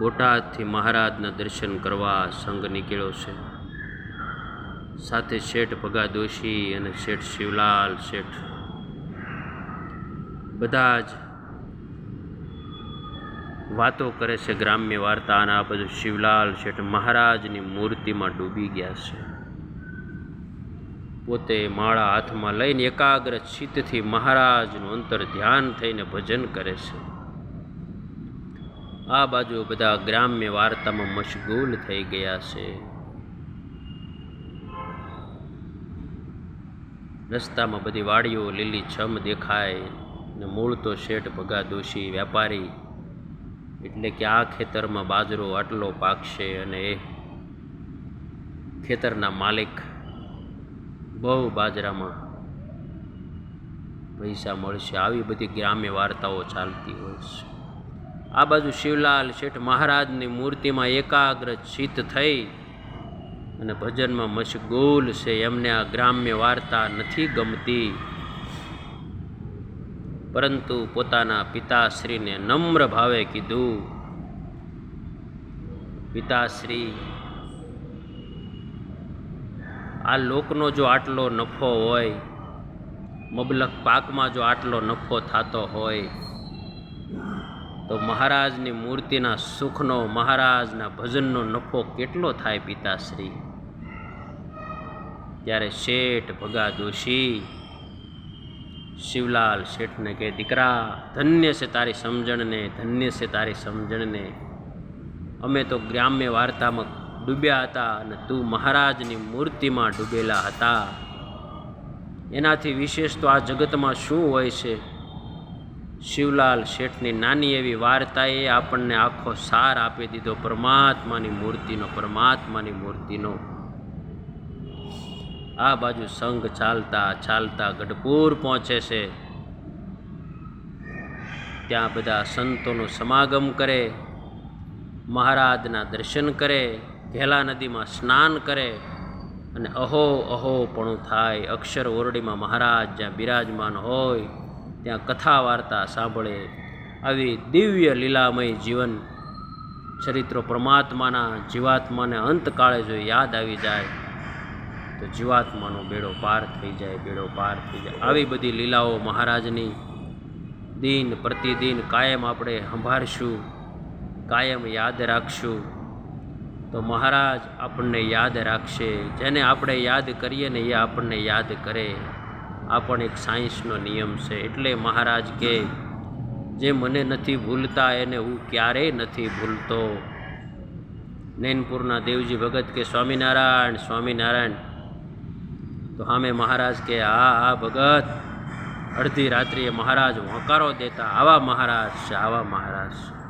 બોટાદથી મહારાજના દર્શન કરવા સંઘ નીકળ્યો છે. સાથે શેઠ ભગા દોશી અને શેઠ શિવલાલ શેઠ બધા જ વાતો કરે છે, ગ્રામ્ય વાર્તા. અને આ બધું શિવલાલ શેઠ મહારાજની મૂર્તિમાં ડૂબી ગયા છે. પોતે માળા હાથમાં લઈને એકાગ્ર ચિત્તથી મહારાજનું અંતર ધ્યાન થઈને ભજન કરે છે. આ બાજુ બધા ગ્રામ્ય વાર્તામાં મશગુલ થઈ ગયા છે. રસ્તામાં બધી વાડીઓ લીલી છમ દેખાય ને મૂળ તો શેઠ ભગા દોશી વેપારી, એટલે કે આ ખેતરમાં બાજરો આટલો પાકશે અને એ ખેતરના માલિક બહુ બાજરામાં પૈસા મળશે. આવી બધી ગ્રામ્ય વાર્તાઓ ચાલતી હોય છે. આ બાજુ શિવલાલ શેઠ મહારાજની મૂર્તિમાં એકાગ્ર ચિત્ત થઈ અને ભજનમાં મશગુલ છે. એમને આ ગ્રામ્ય વાર્તા નથી ગમતી, પરંતુ પોતાના પિતાશ્રીને નમ્ર ભાવે કીધું, પિતાશ્રી, આ લોકનો જો આટલો નફો હોય, મબલખ પાકમાં જો આટલો નફો થતો હોય, તો મહારાજની મૂર્તિના સુખનો, મહારાજના ભજનનો નફો કેટલો થાય પિતાશ્રી? ત્યારે શેઠ ભગા દોશી શિવલાલ શેઠને કહે, દીકરા, ધન્ય છે તારી સમજણને, ધન્ય છે તારી સમજણને. અમે તો ગ્રામ્ય વાર્તામાં ડૂબ્યા હતા અને તું મહારાજની મૂર્તિમાં ડૂબેલા હતા. એનાથી વિશેષ તો આ જગતમાં શું હોય છે? શિવલાલ શેઠની નાની એવી વાર્તાએ આપણને આખો સાર આપી દીધો પરમાત્માની મૂર્તિનો, પરમાત્માની મૂર્તિનો. આ બાજુ સંઘ ચાલતા ચાલતા ગઢપુર પહોંચે છે. ત્યાં બધા સંતોનું સમાગમ કરે, મહારાજના દર્શન કરે, ઘેલા નદીમાં સ્નાન કરે અને અહો અહો પણ થાય. અક્ષર ઓરડીમાં મહારાજ જ્યાં બિરાજમાન હોય ત્યાં કથા વાર્તા સાંભળે. આવી દિવ્ય લીલામય જીવન ચરિત્રો પરમાત્માના જીવાત્માને અંતકાળે જો યાદ આવી જાય તો જીવાત્માનો બેડો પાર થઈ જાય, બેડો પાર થઈ જાય. આવી બધી લીલાઓ મહારાજની દિન પ્રતિદિન કાયમ આપણે સંભાળશું, કાયમ યાદ રાખશું તો મહારાજ આપણને યાદ રાખશે. જેને આપણે યાદ કરીએ ને એ આપણને યાદ કરે. આ પણ એક સાયન્સનો નિયમ છે. એટલે મહારાજ કે જે મને નથી ભૂલતા એને હું ક્યારેય નથી ભૂલતો. નૈનપુરના દેવજી ભગત કે સ્વામિનારાયણ સ્વામિનારાયણ, તો સામે મહારાજ કે હા ભગત, અડધી રાત્રિએ મહારાજ હોંકારો દેતા, આવા મહારાજ છે, આવા મહારાજ છે.